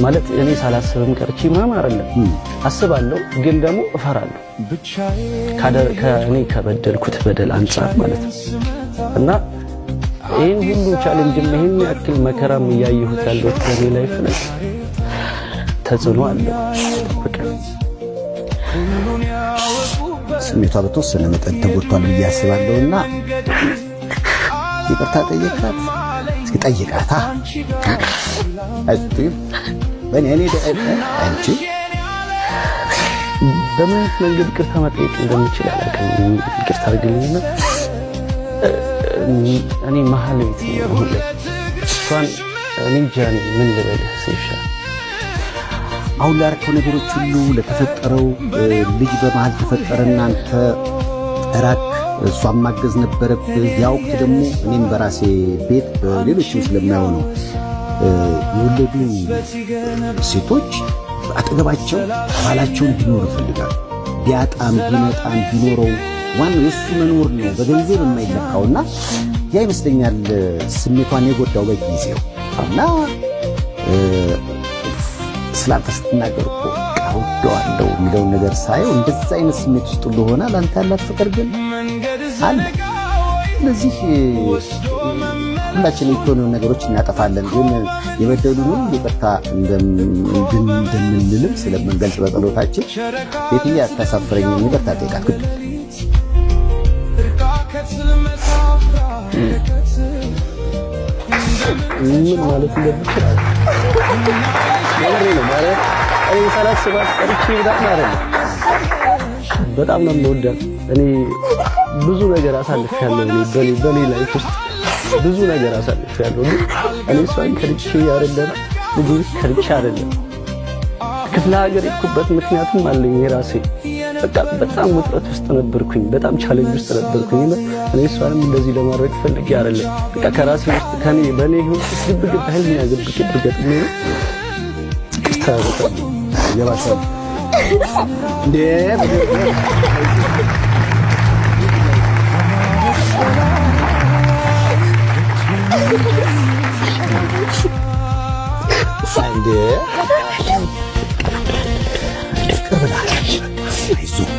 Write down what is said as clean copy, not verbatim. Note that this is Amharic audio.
ማለት እኔ ሳላስብም ቀርቼ ምናምን አይደለም አስባለሁ፣ ግን ደግሞ እፈራለሁ ከእኔ ከበደልኩት በደል አንጻር ማለት ነው። እና ይህን ሁሉ ቻሌንጅ ይህን ያክል መከራም እያየሁት ያለሁት በእኔ ላይፍ ላይ ተጽዕኖ አለው። ስሜቷ በተወሰነ መጠን ተጎድቷል ብዬ አስባለሁና ይቅርታ ጠይቃት። እስኪ ጠይቃታ በእኔ አንቺ በምን መንገድ ይቅርታ መጠየቅ እንደምችል አላውቅም። ይቅርታ አድርግልኝና እኔ መሀል ቤት ነው አሁን ላይ እሷን እኔ እንጃ ምን ልበልህ ሴሻ አሁን ላደረከው ነገሮች ሁሉ ለተፈጠረው ልጅ በመሃል ተፈጠረና አንተ ራቅ እሷን ማገዝ ነበረብህ። ያ ወቅት ደግሞ እኔም በራሴ ቤት በሌሎችም ስለማየው ነው የወለዱ ሴቶች አጠገባቸው ባላቸውን ቢኖር ይፈልጋሉ። ቢያጣም ቢመጣም ቢኖረው ዋናው የእሱ መኖር ነው በገንዘብ የማይለካውና ያ ይመስለኛል ስሜቷን የጎዳው በጊዜው እና ስላንተ ስትናገር እኮ አውደዋለሁ የሚለውን ነገር ሳየው እንደዛ አይነት ስሜት ውስጥ እንደሆነ ለአንተ ያላት ፍቅር ግን አለ። ስለዚህ ሁላችን የሆኑ ነገሮች እናጠፋለን፣ ግን የበደሉንም ይቅርታ እንደምንልም ስለምንገልጽ በጸሎታችን ቤትዬ አታሳፍረኝም፣ ይቅርታ ጠይቃት ግድ ምን ማለት እንደምችል ማለት እኔ ሳላስባት ቀርቼ ምናምን አይደለም። በጣም ነው የምወዳት። እኔ ብዙ ነገር አሳልፌያለሁ። በኔ ላይፍ ውስጥ ብዙ ነገር አሳልፌያለሁ። ግን እኔ እሷን ከልቼ አይደለም፣ ልጅ ከልቼ አይደለም። ክፍለ ሀገር የሄድኩበት ምክንያቱም አለኝ የራሴ። በቃ በጣም ውጥረት ውስጥ ነበርኩኝ፣ በጣም ቻሌንጅ ውስጥ ነበርኩኝ። እኔ እሷንም እንደዚህ ለማድረግ ፈልጌ አይደለም። በቃ ከራሴ ውስጥ በኔ ህይወት ውስጥ ግብግብ ህልምና ግብግብ ገጥሜ ነው የባሰው እንዴ አንዴ ቅርብ ናት። አይዞህ